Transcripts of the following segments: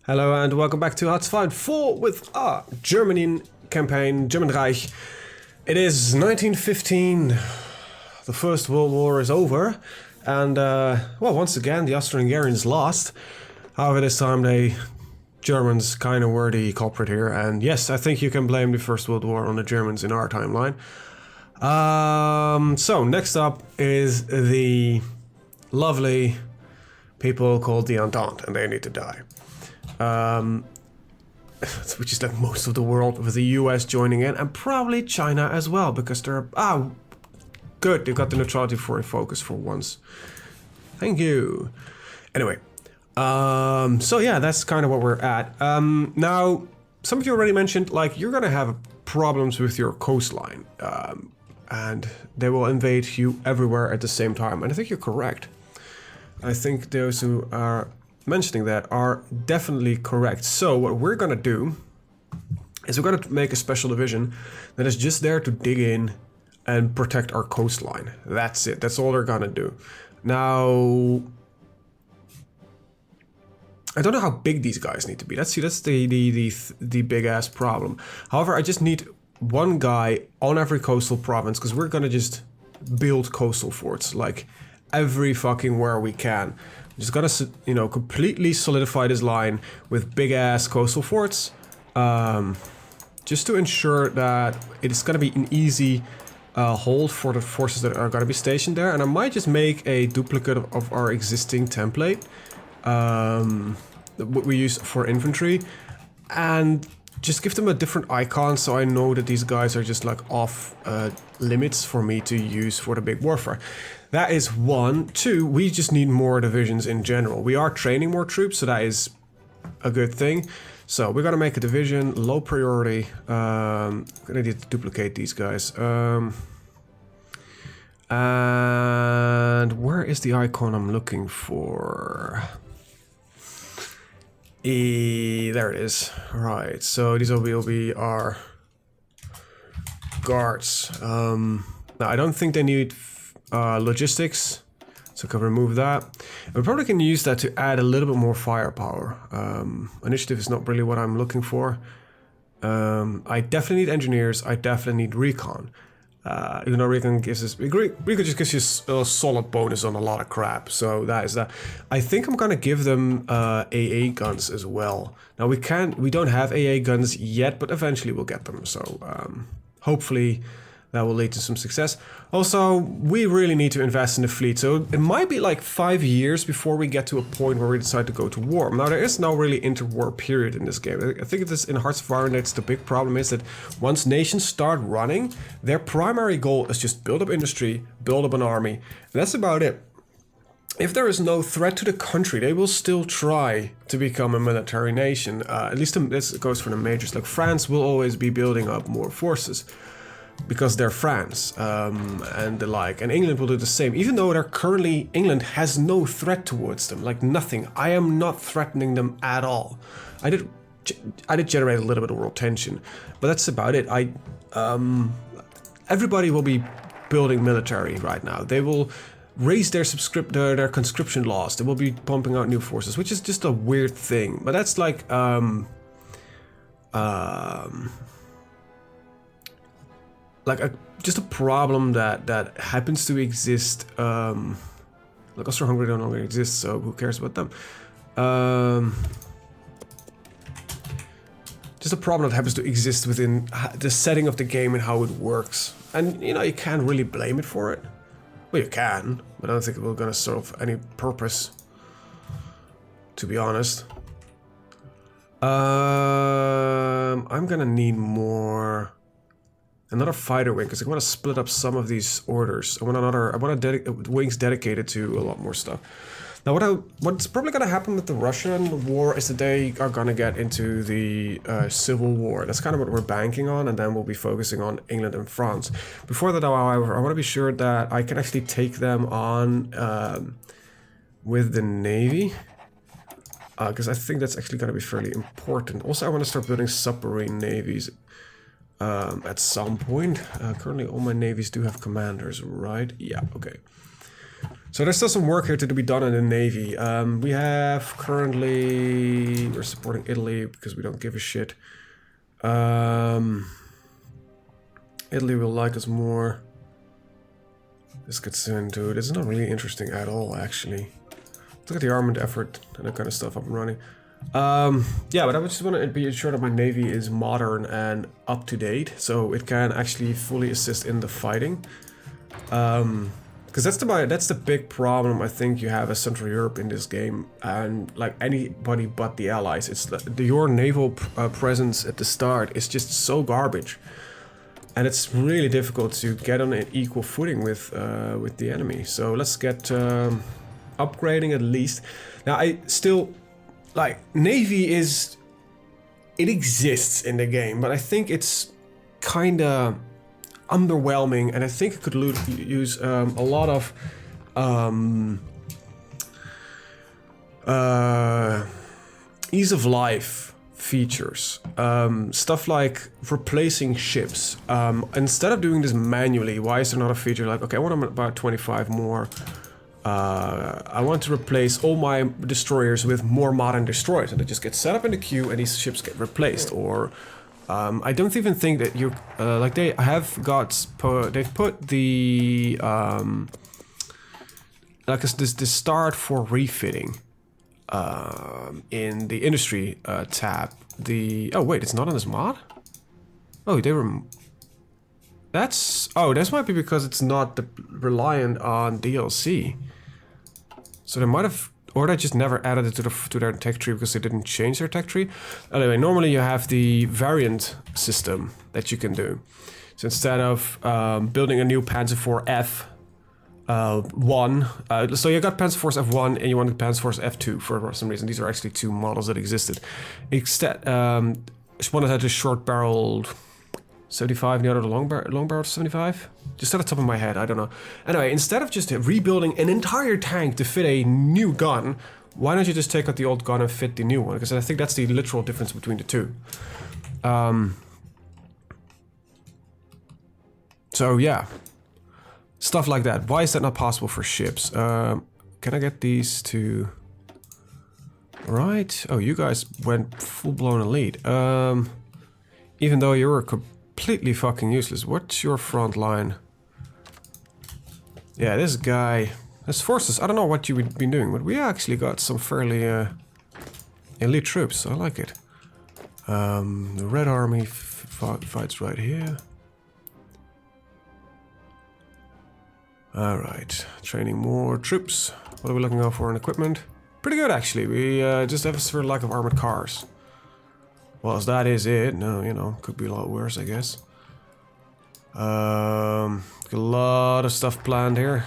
Hello and welcome back to HoI4 with our German campaign, German Reich. It is 1915, the First World War is over, and well, once again the Austro-Hungarians lost. However, this time the Germans kind of were the culprit here, and yes, I think you can blame the First World War on the Germans in our timeline. So next up is the lovely people called the Entente, and they need to die. Which is like most of the world, with the US joining in, and probably China as well, because they're... good, they got the neutrality for a focus for once. Thank you. Anyway, so yeah, that's kind of what we're at. Now, some of you already mentioned, like, you're gonna have problems with your coastline, and they will invade you everywhere at the same time, and I think you're correct. I think those who are mentioning that are definitely correct. So what we're gonna do is we're gonna make a special division that is just there to dig in and protect our coastline. That's it. That's all they're gonna do. Now, I don't know how big these guys need to be. That's the big ass problem. However, I just need one guy on every coastal province, because we're gonna just build coastal forts like every fucking where we can. Just gotta, you know, completely solidify this line with big ass coastal forts, just to ensure that it's gonna be an easy hold for the forces that are gonna be stationed there. And I might just make a duplicate of our existing template, what we use for infantry, and just give them a different icon so I know that these guys are just like off limits for me to use for the big warfare. That is one. Two, we just need more divisions in general. We are training more troops, so that is a good thing. So we're gonna make a division, low priority. Gonna need to duplicate these guys. And where is the icon I'm looking for? There it is. Right, so these will be our guards. Now I don't think they need logistics, so I can remove that. And we probably can use that to add a little bit more firepower. Initiative is not really what I'm looking for. I definitely need engineers. I definitely need recon. Even though recon gives us... Recon just gives you a solid bonus on a lot of crap, so that is that. I think I'm gonna give them AA guns as well. Now we don't have AA guns yet, but eventually we'll get them, so hopefully that will lead to some success. Also, we really need to invest in the fleet, so it might be like 5 years before we get to a point where we decide to go to war. Now, there is no really interwar period in this game. I think it is in Hearts of Iron. That's the big problem, is that once nations start running, their primary goal is just build up industry, build up an army, and that's about it. If there is no threat to the country, they will still try to become a military nation. At least this goes for the majors. Like France will always be building up more forces, because they're France, and the like, and England will do the same, even though they're currently, England has no threat towards them, like nothing. I am not threatening them at all. I did generate a little bit of world tension, but that's about it. Everybody will be building military right now. They will raise their conscription laws. They will be pumping out new forces, which is just a weird thing, but that's like just a problem that happens to exist. Like Austro-Hungary don't longer exist, so who cares about them? Just a problem that happens to exist within the setting of the game and how it works. And, you know, you can't really blame it for it. Well, you can, but I don't think we're gonna serve any purpose, to be honest. I'm gonna need another fighter wing, because I want to split up some of these orders. I want wings dedicated to a lot more stuff. Now, what's probably going to happen with the Russian war is that they are going to get into the civil war. That's kind of what we're banking on, and then we'll be focusing on England and France. Before that, however, I want to be sure that I can actually take them on with the Navy, because I think that's actually going to be fairly important. Also, I want to start building submarine navies at some point. Currently all my navies do have commanders, right? Yeah, okay. So there's still some work here to be done in the Navy. We have currently... We're supporting Italy because we don't give a shit. Italy will like us more. This gets into it. It's not really interesting at all, actually. Look at the armament effort and that kind of stuff up and running. Yeah, but I just want to be sure that my Navy is modern and up to date, so it can actually fully assist in the fighting. Because that's the big problem I think you have as Central Europe in this game, and like anybody but the Allies. It's your naval presence at the start is just so garbage, and it's really difficult to get on an equal footing with the enemy. So let's get upgrading at least. Now I still like Navy is it exists in the game, but I think it's kind of underwhelming, and I think it could use a lot of ease of life features. Stuff like replacing ships. Instead of doing this manually, why is there not a feature like, okay, I want about 25 more. I want to replace all my destroyers with more modern destroyers, and they just get set up in the queue and these ships get replaced. Or I don't even think that you like they have got they've put the like this start for refitting in the industry tab. Oh wait, it's not on this mod. Oh, they were. This might be because it's not reliant on DLC. So they might have, or they just never added it to their tech tree because they didn't change their tech tree. Anyway, normally you have the variant system that you can do. So instead of building a new Panzer IV F1, so you got Panzer Force F1 and you want Panzer Force F2 for some reason. These are actually two models that existed. Instead, one had a short-barreled 75 and the other the long barrel 75? Just at the top of my head, I don't know. Anyway, instead of just rebuilding an entire tank to fit a new gun, why don't you just take out the old gun and fit the new one? Because I think that's the literal difference between the two. So yeah, stuff like that. Why is that not possible for ships? Can I get these to... Right? Oh, you guys went full-blown elite. Even though you were completely fucking useless. What's your front line? Yeah, this guy... His forces, I don't know what you would be doing, but we actually got some fairly elite troops. I like it. The Red Army fights right here. Alright, training more troops. What are we looking out for in equipment? Pretty good, actually. We just have a severe lack of armored cars. Well, as that is it, no, you know, could be a lot worse, I guess. A lot of stuff planned here.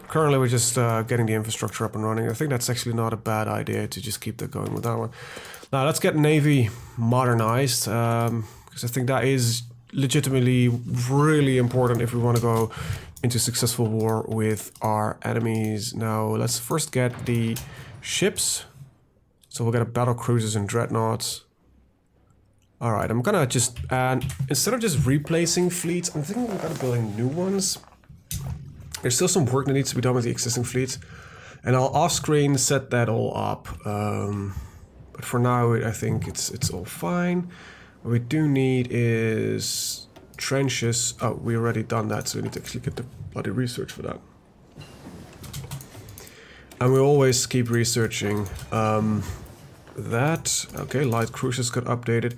Currently, we're just getting the infrastructure up and running. I think that's actually not a bad idea to just keep that going with that one. Now, let's get Navy modernized, because I think that is legitimately really important if we want to go into successful war with our enemies. Now, let's first get the ships. So we'll get a battle cruisers and dreadnoughts. Alright, I'm gonna just add, instead of just replacing fleets, I'm thinking I'm gonna building new ones. There's still some work that needs to be done with the existing fleets, and I'll off-screen set that all up. But for now, I think it's all fine. What we do need is trenches. Oh, we already done that, so we need to actually get the bloody research for that. And we always keep researching that. Okay, light cruisers got updated.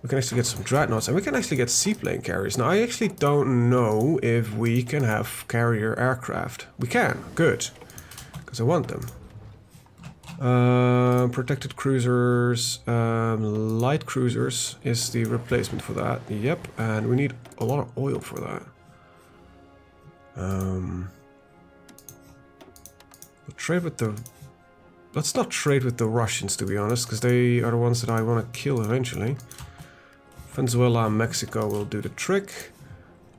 We can actually get some dreadnoughts, and we can actually get seaplane carriers. Now, I actually don't know if we can have carrier aircraft. We can, good, because I want them. Protected cruisers, light cruisers is the replacement for that. Yep, and we need a lot of oil for that. We'll trade with the... Let's not trade with the Russians, to be honest, because they are the ones that I want to kill eventually. Venezuela and Mexico will do the trick.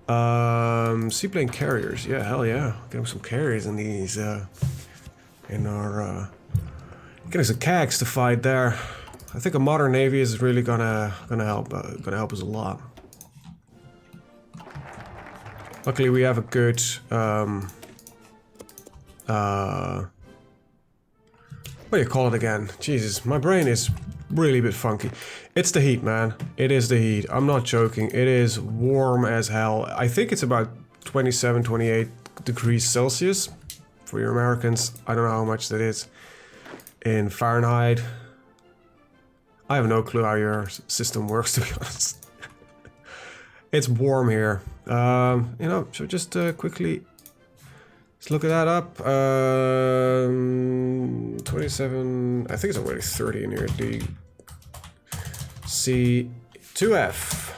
Seaplane carriers, yeah, hell yeah. Getting some carriers in these, in our, getting some CAGs to fight there. I think a modern navy is really gonna help us a lot. Luckily, we have a good What do you call it again? Jesus, my brain is really a bit funky. It's the heat, man. It is the heat. I'm not joking. It is warm as hell. I think it's about 27, 28 degrees Celsius. For your Americans, I don't know how much that is in Fahrenheit. I have no clue how your system works, to be honest. It's warm here. You know, so just quickly, let's look at that up. 27, I think it's already 30 in here. C2F.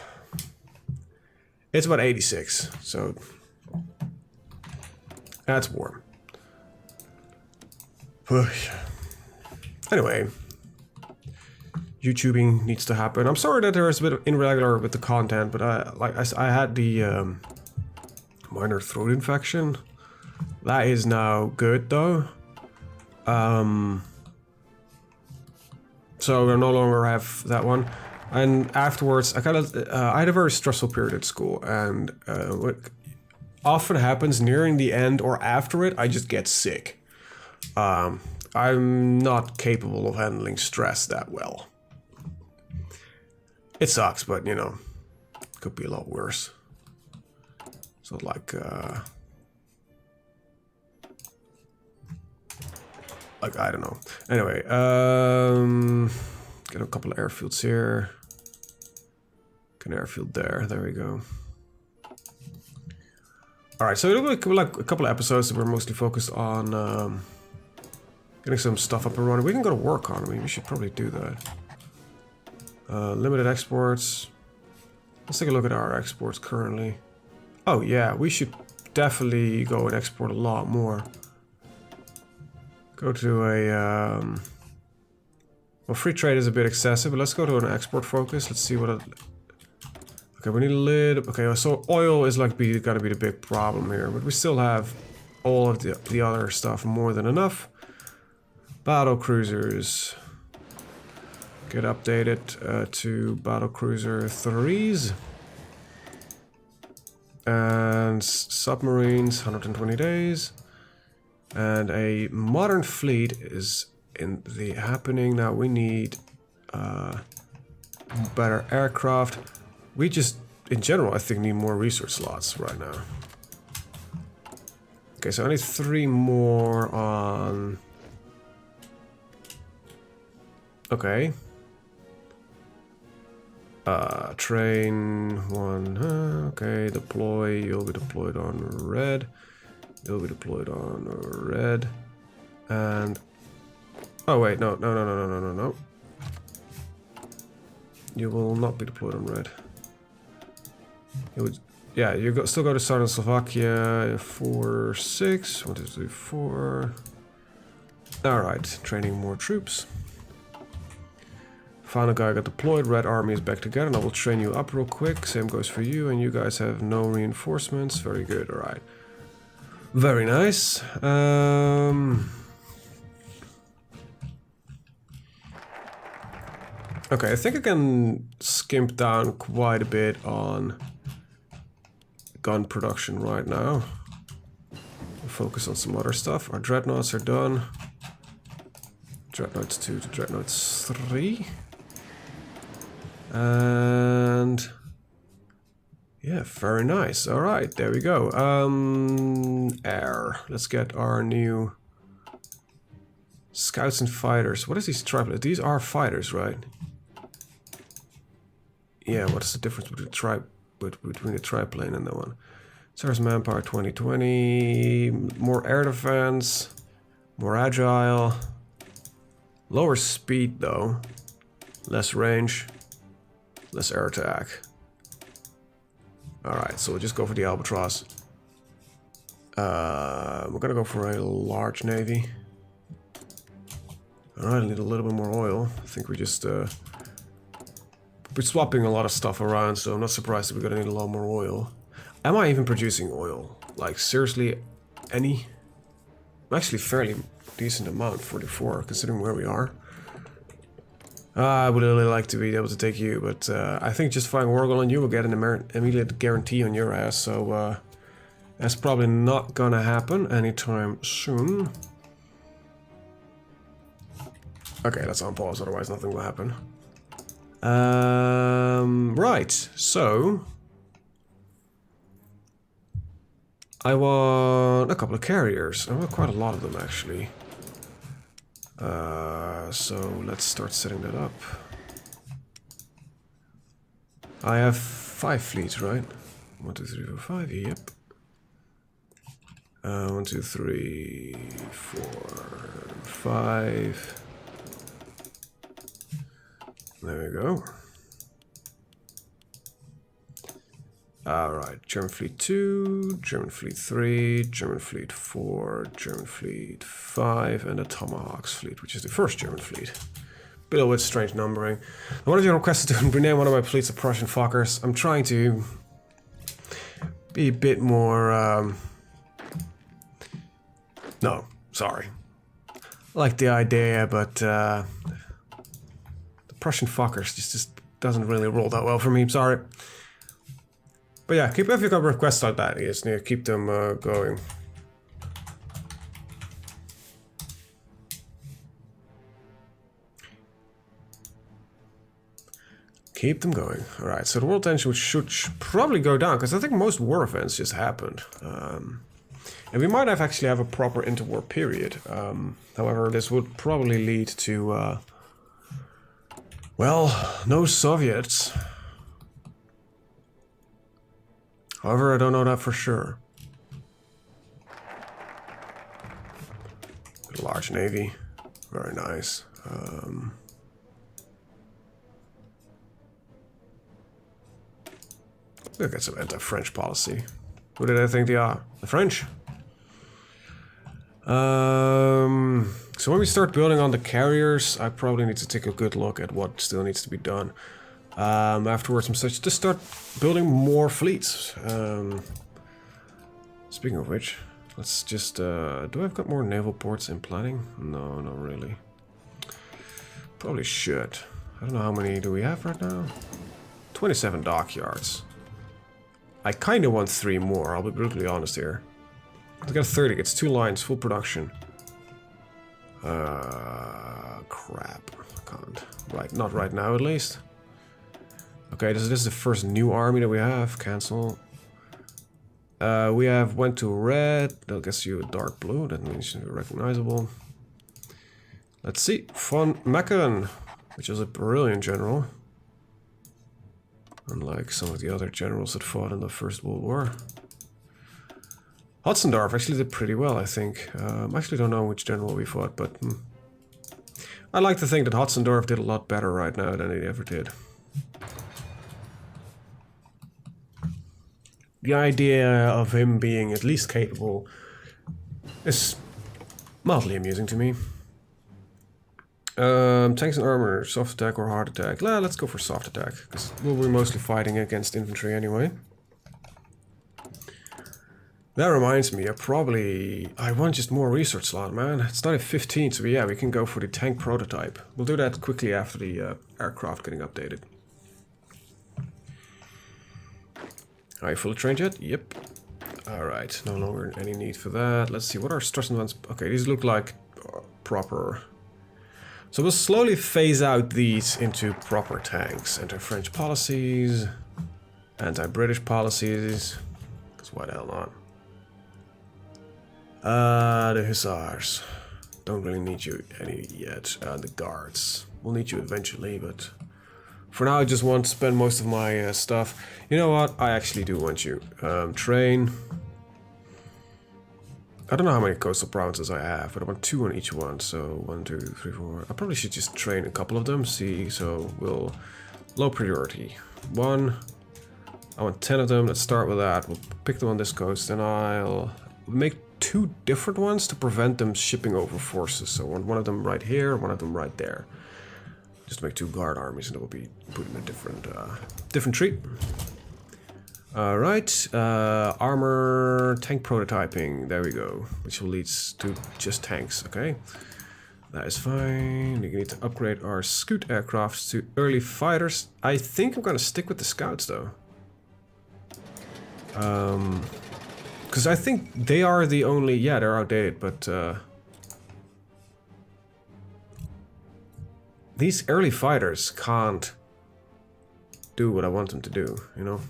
It's about 86, so that's warm. Anyway, YouTubing needs to happen. I'm sorry that there's a bit irregular with the content, but I had the minor throat infection. That is now good though. So I no longer have that one. And afterwards, I had a very stressful period at school, and what often happens nearing the end or after it, I just get sick. I'm not capable of handling stress that well. It sucks, but you know, it could be a lot worse. So like I don't know. Anyway, get a couple of airfields here. Get an airfield there. There we go. All right, so it'll be like a couple of episodes that we're mostly focused on getting some stuff up and running. We can go to war economy. We should probably do that. Limited exports. Let's take a look at our exports currently. Oh yeah, we should definitely go and export a lot more. Go to a... well, free trade is a bit excessive, but let's go to an export focus. Let's see what... Okay, we need a lid. Okay, so oil is like gotta be the big problem here, but we still have all of the other stuff more than enough. Battle cruisers. Get updated to battle cruiser 3s. And submarines, 120 days. And a modern fleet is in the happening. Now we need better aircraft. We just, in general, I think need more research slots right now. Okay, so I need 3 more on... Okay. Train 1, okay, deploy, you'll be deployed on red. You'll be deployed on red. And... Oh wait, no. You will not be deployed on red. You would... Yeah, you still go to Southern Slovakia, 4, 6, 1, 2, 3, 4. Alright, training more troops. Final guy got deployed, Red Army is back together, and I will train you up real quick. Same goes for you, and you guys have no reinforcements. Very good, alright. Very nice. Okay, I think I can skimp down quite a bit on gun production right now. We'll focus on some other stuff. Our dreadnoughts are done. Dreadnoughts 2 to Dreadnoughts 3. And yeah, very nice. All right, there we go. Air. Let's get our new scouts and fighters. What is these triplets? These are fighters, right? Yeah. What is the difference between the triplane and that one? Service manpower 2020. More air defense. More agile. Lower speed though. Less range. Less air attack. Alright, so we'll just go for the Albatross. We're gonna go for a large navy. Alright, I need a little bit more oil. I think we just we're swapping a lot of stuff around, so I'm not surprised that we're gonna need a lot more oil. Am I even producing oil? Like, seriously, any? Actually, fairly decent amount, 44, considering where we are. I would really like to be able to take you, but I think just flying Wargle on you will get an immediate guarantee on your ass, so That's probably not gonna happen anytime soon. Okay, let's unpause, otherwise nothing will happen. Right, so I want a couple of carriers. I want quite a lot of them actually. So let's start setting that up. I have 5 fleets, right? 1, 2, 3, 4, 5. Yep. 1, 2, 3, 4, 5. There we go. Alright, German Fleet 2, German Fleet 3, German Fleet 4, German Fleet 5, and the Tomahawks Fleet, which is the first German Fleet. Bit of strange numbering. One of you requested to rename one of my fleets of Prussian Fokkers. I'm trying to be a bit more... No, sorry. I like the idea, but the Prussian Fokkers just doesn't really roll that well for me, sorry. But yeah, keep if you got requests like that, yes, keep them going. Keep them going. Alright, so the world tension should probably go down, because I think most war events just happened. And we might actually have a proper interwar period. However, this would probably lead to, well, no Soviets. However, I don't know that for sure. A large navy. Very nice. We'll get some anti-French policy. Who did I think they are? The French? So when we start building on the carriers, I probably need to take a good look at what still needs to be done. Afterwards, I'm such to start building more fleets. Speaking of which, let's just, do I've got more naval ports in planning? No, not really. Probably should. I don't know how many do we have right now? 27 dockyards. I kind of want 3 more, I'll be brutally honest here. I've got 30, it's 2 lines, full production. Crap. I can't. Right, not right now at least. Okay, this is the first new army that we have. Cancel. We have went to red. That gets you a dark blue. That means you're recognizable. Let's see. Von Mecken, which is a brilliant general. Unlike some of the other generals that fought in the First World War. Hotzendorf actually did pretty well, I think. I actually don't know which general we fought, but... I like to think that Hotzendorf did a lot better right now than he ever did. The idea of him being at least capable is mildly amusing to me. Tanks and armor, soft attack or hard attack? Let's go for soft attack, because we'll be mostly fighting against infantry anyway. That reminds me, I want just more research slot, man. It's not at 15, so yeah, we can go for the tank prototype. We'll do that quickly after the aircraft getting updated. Are you fully trained yet? Yep. Alright, no longer any need for that. Let's see, what are stress advance? Okay, these look like proper. So we'll slowly phase out these into proper tanks. Anti-French policies, anti-British policies, because why the hell not? The Hussars. Don't really need you any yet. The Guards. We'll need you eventually, but... For now, I just want to spend most of my stuff. You know what? I actually do want you. Train. I don't know how many coastal provinces I have, but I want 2 on each one. So 1, 2, 3, 4. I probably should just train a couple of them. See, so we'll low priority. 1. I want 10 of them. Let's start with that. We'll pick them on this coast, and I'll make 2 different ones to prevent them shipping over forces. So one of them right here, one of them right there. Just make 2 guard armies, and it will be put in a different tree. Alright, armor tank prototyping, there we go. Which will lead to just tanks, okay? That is fine. We need to upgrade our scout aircrafts to early fighters. I think I'm gonna stick with the scouts though. Because I think they are the only... Yeah, they're outdated, but... these early fighters can't do what I want them to do, you know?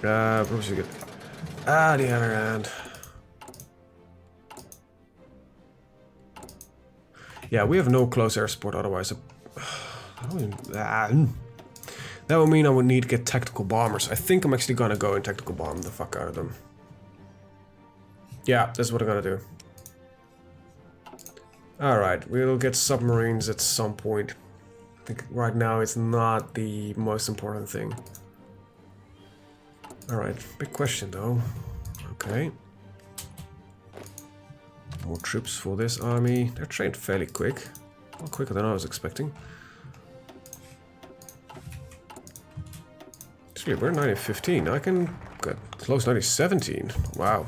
Probably should get... the other hand. Yeah, we have no close air support otherwise. That would mean I would need to get tactical bombers. I think I'm actually gonna go and tactical bomb the fuck out of them. Yeah, that's what I'm gonna do. Alright, we'll get submarines at some point. I think right now it's not the most important thing. Alright, big question though. Okay. More troops for this army. They're trained fairly quick. Well, quicker than I was expecting. Actually, we're 1915. I can get close 1917. Wow.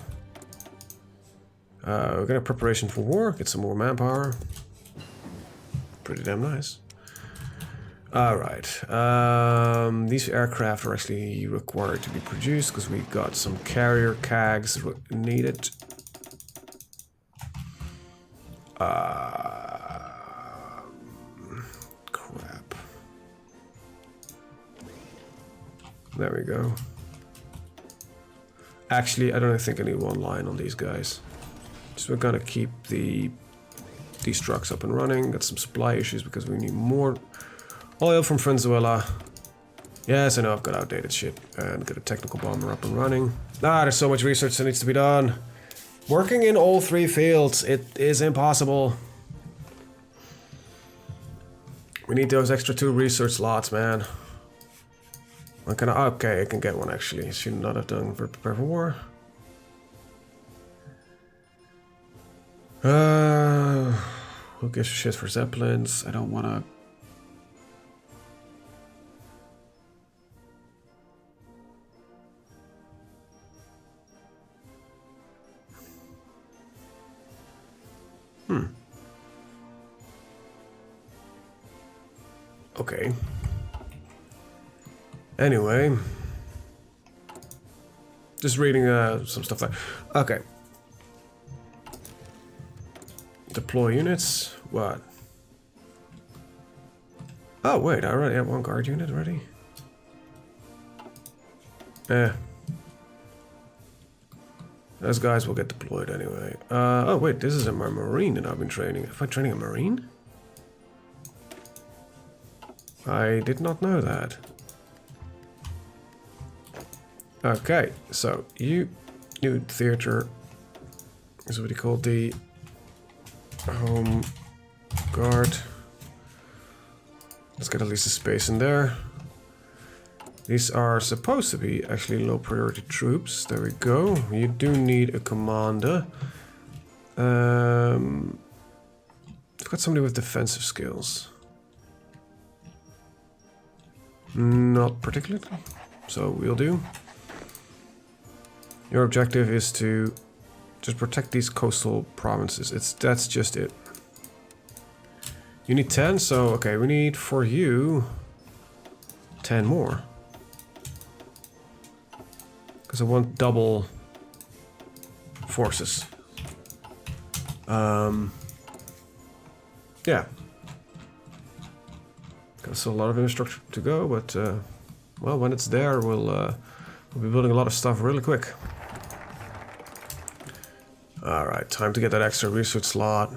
We're gonna preparation for war. Get some more manpower. Pretty damn nice. Alright. These aircraft are actually required to be produced because we got some carrier CAGs needed. Crap. There we go. Actually, I don't think I need one line on these guys. So we're gonna keep these trucks up and running. Got some supply issues because we need more oil from Venezuela. Yes, I know I've got outdated shit. And got a technical bomber up and running. There's so much research that needs to be done. Working in all three fields, it is impossible. We need those extra 2 research slots, man. When can I? Okay, I can get one actually. Should not have done for prepare for war. Who gives a shit for Zeppelins? I don't wanna. Okay. Anyway. Just reading some stuff there. Okay. Deploy units. What? Oh, wait. I already have one guard unit already. Those guys will get deployed anyway. Oh, wait. This is a marine that I've been training. Am I training a marine? I did not know that. Okay, so you new theater is what he called the home guard. Let's get at least a space in there. These are supposed to be actually low priority troops. There we go. You do need a commander. I've got somebody with defensive skills. Not particularly, so we'll do. Your objective is to just protect these coastal provinces. That's just it. You need 10, so okay, we need for you 10 more. Because I want double forces. Yeah. Got still a lot of infrastructure to go, but well, when it's there, we'll be building a lot of stuff really quick. All right, time to get that extra research slot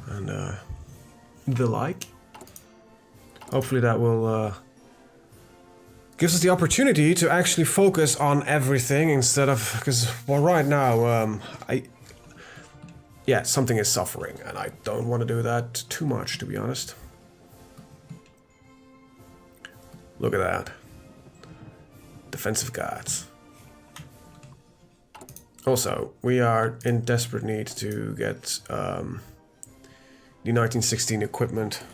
and the like. Hopefully, that will gives us the opportunity to actually focus on everything instead of because well, right now yeah, something is suffering, and I don't want to do that too much, to be honest. Look at that. Defensive guards. Also, we are in desperate need to get the 1916 equipment.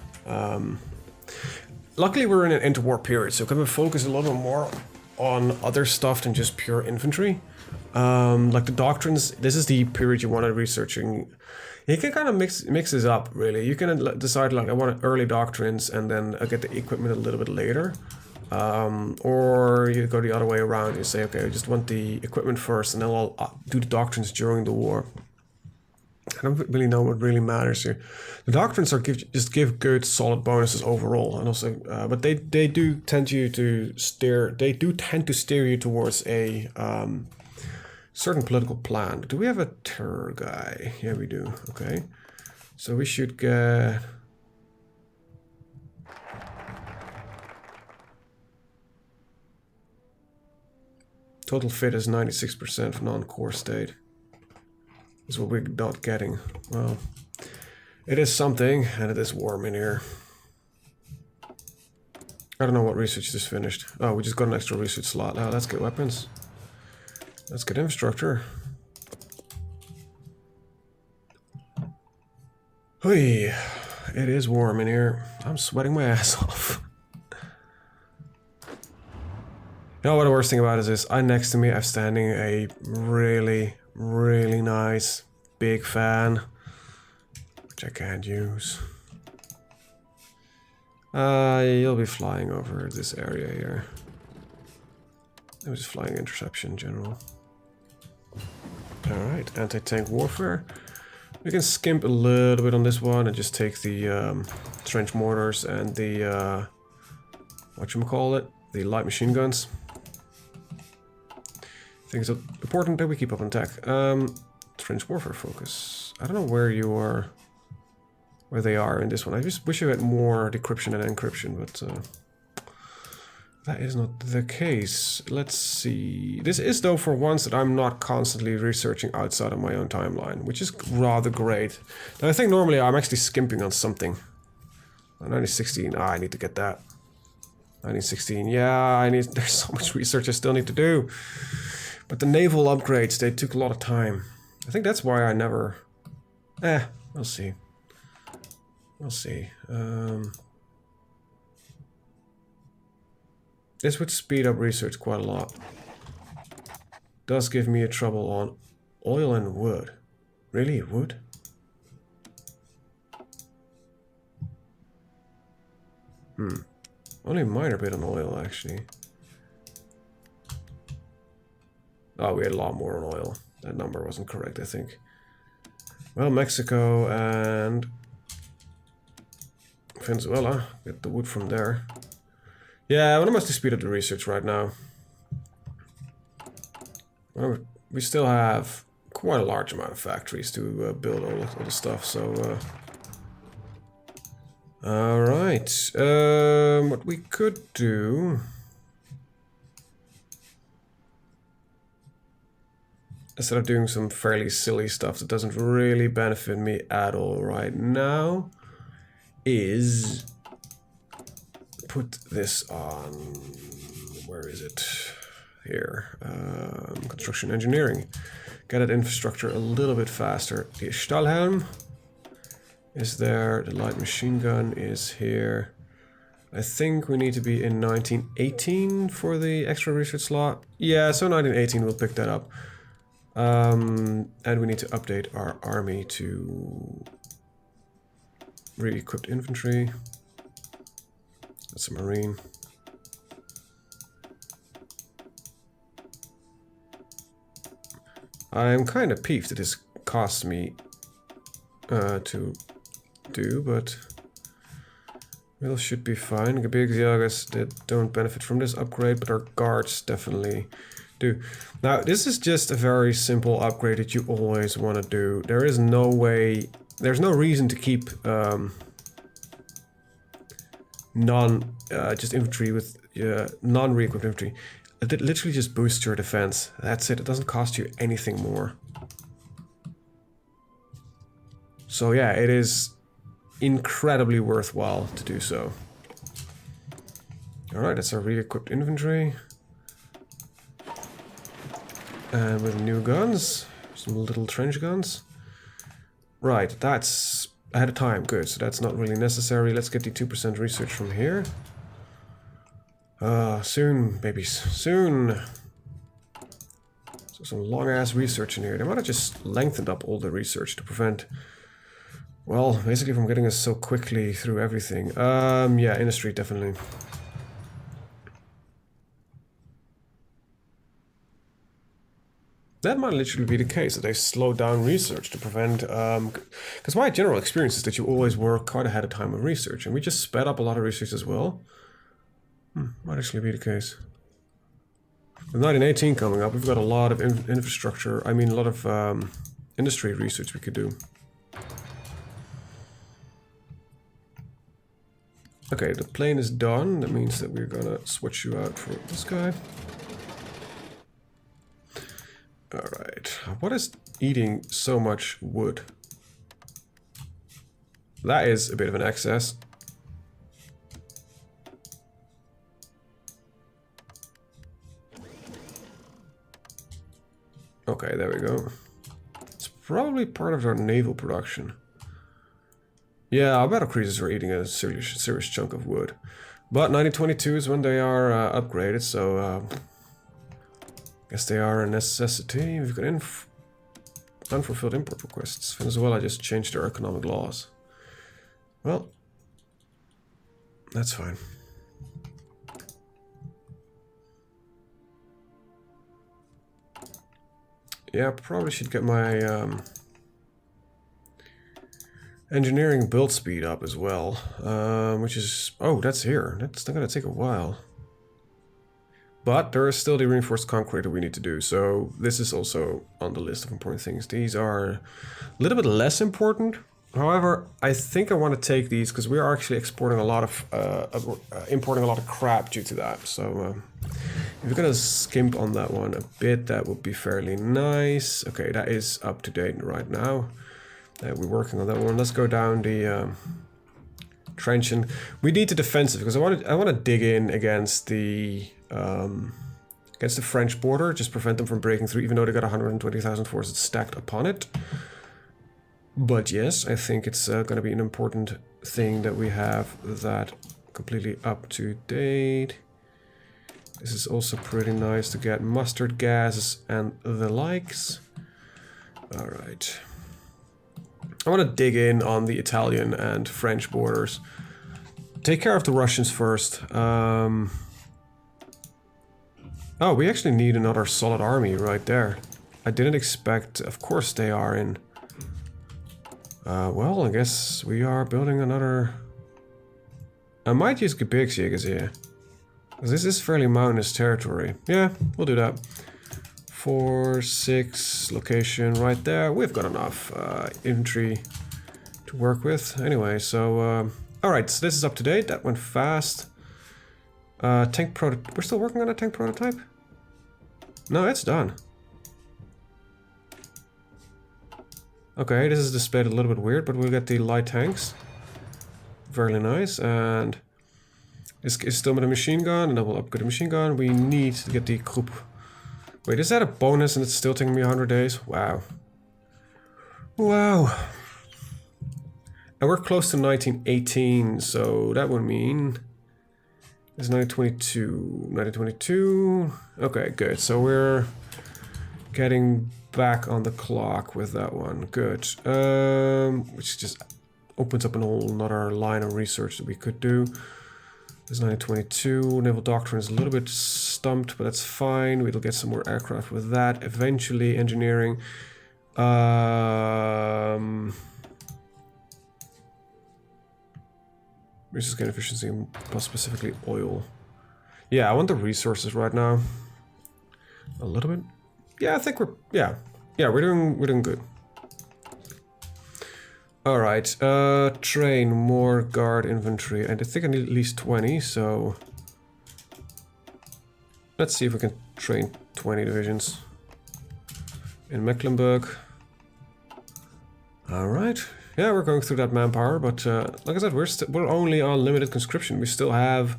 Luckily, we're in an interwar period, so can we focus a little more on other stuff than just pure infantry? Like the doctrines, this is the period you want to researching. You can kind of mix this up, really. You can decide, like, I want early doctrines and then I get the equipment a little bit later. Or you go the other way around. You say, okay, I just want the equipment first, and then I'll do the doctrines during the war. I don't really know what really matters here. The doctrines are just give good solid bonuses overall, and also, but they do tend to steer you towards a certain political plan. Do we have a terror guy? Yeah, we do. Okay, so we should get. Total fit is 96% for non-core state. Is what we're not getting. Well, it is something, and it is warm in here. I don't know what research just finished. Oh, we just got an extra research slot. Now let's get weapons. Let's get infrastructure. Hey, it is warm in here. I'm sweating my ass off. You know what the worst thing about it is? Next to me, I'm standing a really nice big fan, which I can't use. You'll be flying over this area here. I was flying interception in general. Alright, anti-tank warfare. We can skimp a little bit on this one and just take the trench mortars and the whatchamacallit, the light machine guns. I think it's important that we keep up on tech. Trench warfare focus. I don't know where you are, where they are in this one. I just wish you had more decryption and encryption, but that is not the case. Let's see. This is though for once that I'm not constantly researching outside of my own timeline, which is rather great. And I think normally I'm actually skimping on something. 1916. I need to get that. 1916. Yeah, there's so much research I still need to do. But the naval upgrades, they took a lot of time. I think that's why I never... we'll see. We'll see. This would speed up research quite a lot. Does give me a trouble on oil and wood. Really, wood? Only a minor bit on oil, actually. Oh, we had a lot more on oil. That number wasn't correct, I think. Well, Mexico and Venezuela. Get the wood from there. Yeah, I must speed up the research right now. Well, we still have quite a large amount of factories to build all the stuff, so... Alright. What we could do... Instead of doing some fairly silly stuff that doesn't really benefit me at all right now, is put this on, where is it? Here, construction engineering. Get that infrastructure a little bit faster. The Stahlhelm is there, the light machine gun is here. I think we need to be in 1918 for the extra research slot. Yeah, so 1918 we'll pick that up. And we need to update our army to re-equipped infantry. That's a marine. I'm kind of peeved that this costs me to do, but we should be fine. Big Yagas that don't benefit from this upgrade, but our guards definitely do. Now, this is just a very simple upgrade that you always want to do. There is no way, there's no reason to keep just infantry with non-re-equipped infantry. It literally just boosts your defense. That's it. It doesn't cost you anything more. So yeah, it is incredibly worthwhile to do so. Alright, that's our re-equipped infantry. And with new guns, some little trench guns. Right, that's ahead of time, good, so that's not really necessary. Let's get the 2% research from here. Soon, babies, soon. So some long-ass research in here. They might have just lengthened up all the research to prevent, well, basically from getting us so quickly through everything. Yeah, industry, definitely. That might literally be the case, that they slowed down research to prevent... Because my general experience is that you always work quite ahead of time with research, and we just sped up a lot of research as well. Might actually be the case. With 1918 coming up, we've got a lot of infrastructure, I mean a lot of industry research we could do. Okay, the plane is done. That means that we're gonna switch you out for this guy. Alright, what is eating so much wood? That is a bit of an excess. Okay, there we go. It's probably part of our naval production. Yeah, our battle cruisers are eating a serious chunk of wood. But 1922 is when they are upgraded, so I guess they are a necessity. We've got unfulfilled import requests. Venezuela just changed their economic laws. Well, that's fine. Yeah, I probably should get my engineering build speed up as well, which is... Oh, that's here. That's not gonna take a while. But there is still the reinforced concrete that we need to do, so this is also on the list of important things. These are a little bit less important. However, I think I want to take these because we are actually exporting a lot of, importing a lot of crap due to that. So if we're gonna skimp on that one a bit, that would be fairly nice. Okay, that is up to date right now. We're working on that one. Let's go down the trench, and we need the defensive because I want to dig in against the French border, just prevent them from breaking through, even though they got 120,000 forces stacked upon it. But yes, I think it's going to be an important thing that we have that completely up to date. This is also pretty nice to get mustard gas and the likes. All right. I want to dig in on the Italian and French borders. Take care of the Russians first. Oh, we actually need another solid army right there. I didn't expect... Of course they are in... well, I guess we are building another... I might use Gebirgsjägers here. Because this is fairly mountainous territory. Yeah, we'll do that. 4, 6, location right there. We've got enough infantry to work with. Anyway, so... Alright, so this is up to date. That went fast. Tank prototype. We're still working on a tank prototype? No, it's done. Okay, this is displayed a little bit weird, but we'll get the light tanks. Very nice, and this is still with a machine gun, and then we'll upgrade the machine gun. We need to get the Krupp. Wait, is that a bonus and it's still taking me 100 days? Wow. Wow. And we're close to 1918, so that would mean... It's 1922. 1922. Okay, good. So we're getting back on the clock with that one. Good. Which just opens up a whole another line of research that we could do. This is 1922. Naval Doctrine is a little bit stumped, but that's fine. We'll get some more aircraft with that. Eventually, engineering. Resource efficiency, plus specifically oil. Yeah, I want the resources right now. A little bit. Yeah, I think we're we're doing good. All right, train more guard infantry. I think I need at least 20. So let's see if we can train 20 divisions in Mecklenburg. All right. Yeah, we're going through that manpower, but like I said, we're only on limited conscription. We still have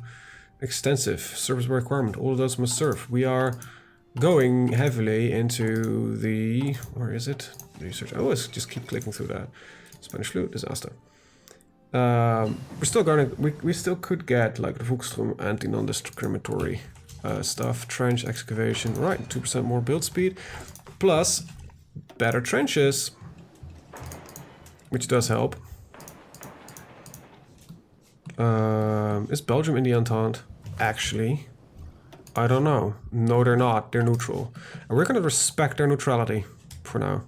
extensive service requirement. All of those must serve. We are going heavily into the... Where is it? Research. I always just keep clicking through that. Spanish flu disaster. We're still going to... We still could get like the Volkssturm anti-non-discriminatory stuff. Trench excavation. Right, 2% more build speed. Plus better trenches. Which does help. Is Belgium in the Entente? Actually. I don't know. No, they're not. They're neutral. And we're gonna respect their neutrality for now.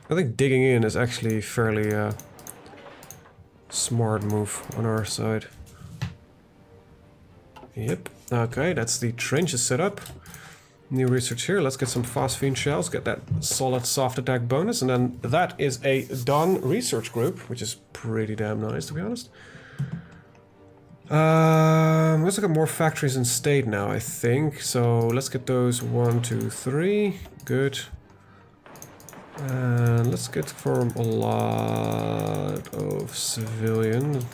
I think digging in is actually fairly smart move on our side. Yep. Okay, that's the trenches set up. New research here. Let's get some phosphine shells, get that solid soft attack bonus, and then that is a done research group, which is pretty damn nice, to be honest. Let's look at more factories in state now, I think. So let's get those 1, 2, 3. Good. And let's get from a lot of civilian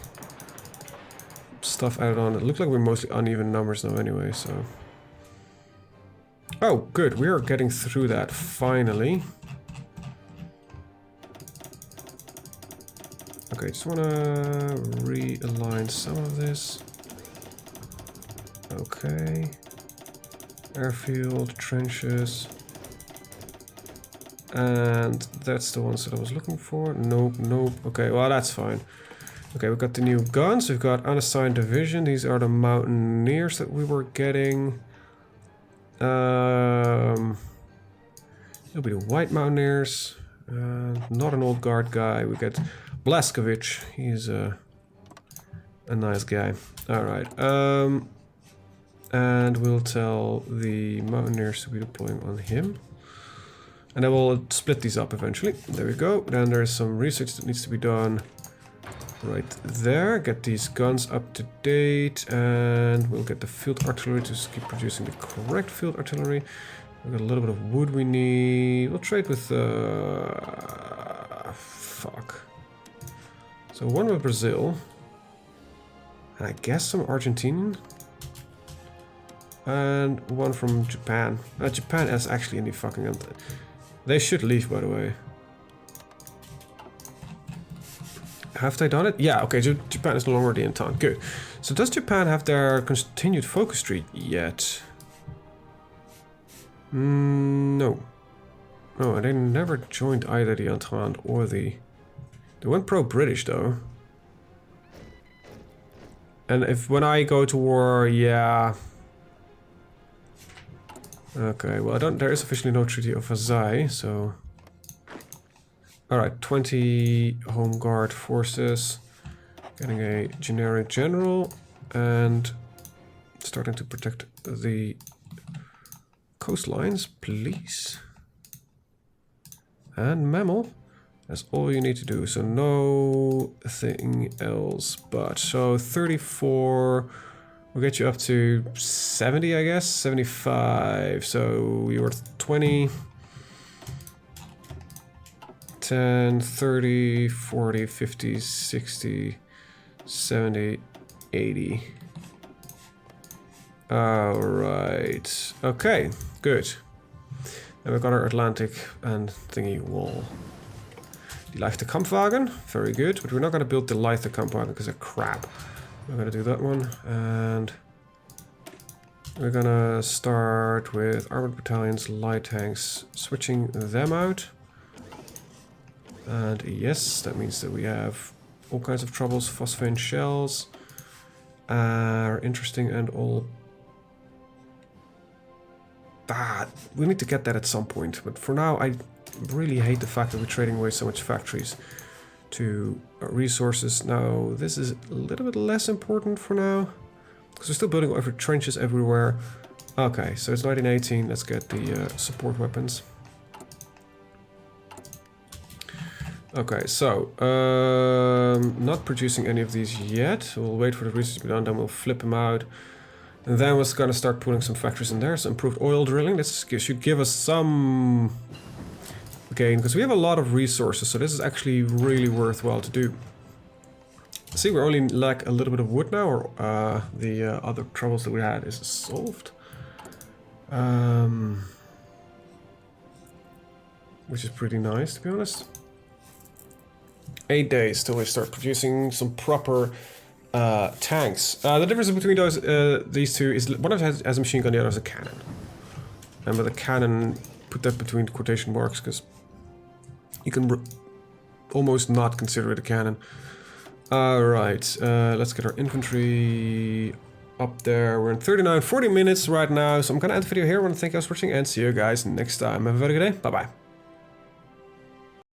stuff added on. It looks like we're mostly uneven numbers now anyway, so... Oh, good. We are getting through that, finally. Okay, just want to realign some of this. Okay. Airfield, trenches. And that's the ones that I was looking for. Nope, nope. Okay, well, that's fine. Okay, we've got the new guns. We've got unassigned division. These are the mountaineers that we were getting. It'll be the white mountaineers. Not an old guard guy. We get Blaskovich. He's a nice guy. Alright. And we'll tell the mountaineers to be deploying on him. And then we'll split these up eventually. There we go. Then there's some research that needs to be done right there. Get these guns up to date. And we'll get the field artillery to keep producing the correct field artillery. We've got a little bit of wood we need. We'll trade with... fuck. So one with Brazil. And I guess some Argentinian. And one from Japan. Japan is actually in the fucking... They should leave, by the way. Have they done it? Yeah, okay, Japan is no longer the entente. Good. So does Japan have their continued focus streak yet? No. No, they never joined either the entente or the... They went pro-British, though. And if when I go to war, yeah... Okay, well, there is officially no Treaty of Versailles, so... Alright, 20 Home Guard forces. Getting a generic general. And starting to protect the coastlines, please. And mammal. That's all you need to do, so no thing else but. So 34... We'll get you up to 70, I guess, 75. So you're 20, 10, 30, 40, 50, 60, 70, 80. All right. Okay, good. And we've got our Atlantic and thingy wall. Die leichte Kampfwagen, very good. But we're not going to build the leichte Kampfwagen because they're crap. We're gonna do that one, and we're gonna start with armored battalions, light tanks, switching them out. And yes, that means that we have all kinds of troubles. Phosphine shells are interesting and all. We need to get that at some point, but for now I really hate the fact that we're trading away so much factories to resources. Now this is a little bit less important for now because we're still building over trenches everywhere. Okay, so it's 1918. Let's get the support weapons. Okay, so not producing any of these yet. We'll wait for the research to be done, then we'll flip them out, and then we're gonna start putting some factories in there. So improved oil drilling. This should give us some gain, because we have a lot of resources, so this is actually really worthwhile to do. See, we only lack a little bit of wood now, or the other troubles that we had is solved. Which is pretty nice, to be honest. 8 days till we start producing some proper tanks. The difference between these two is one of them has a machine gun, the other has a cannon. And with a cannon, put that between quotation marks, because you can almost not consider it a cannon. Alright, let's get our infantry up there. We're in 40 minutes right now, so I'm gonna end the video here. I want to thank you guys for watching and see you guys next time. Have a very good day. Bye bye.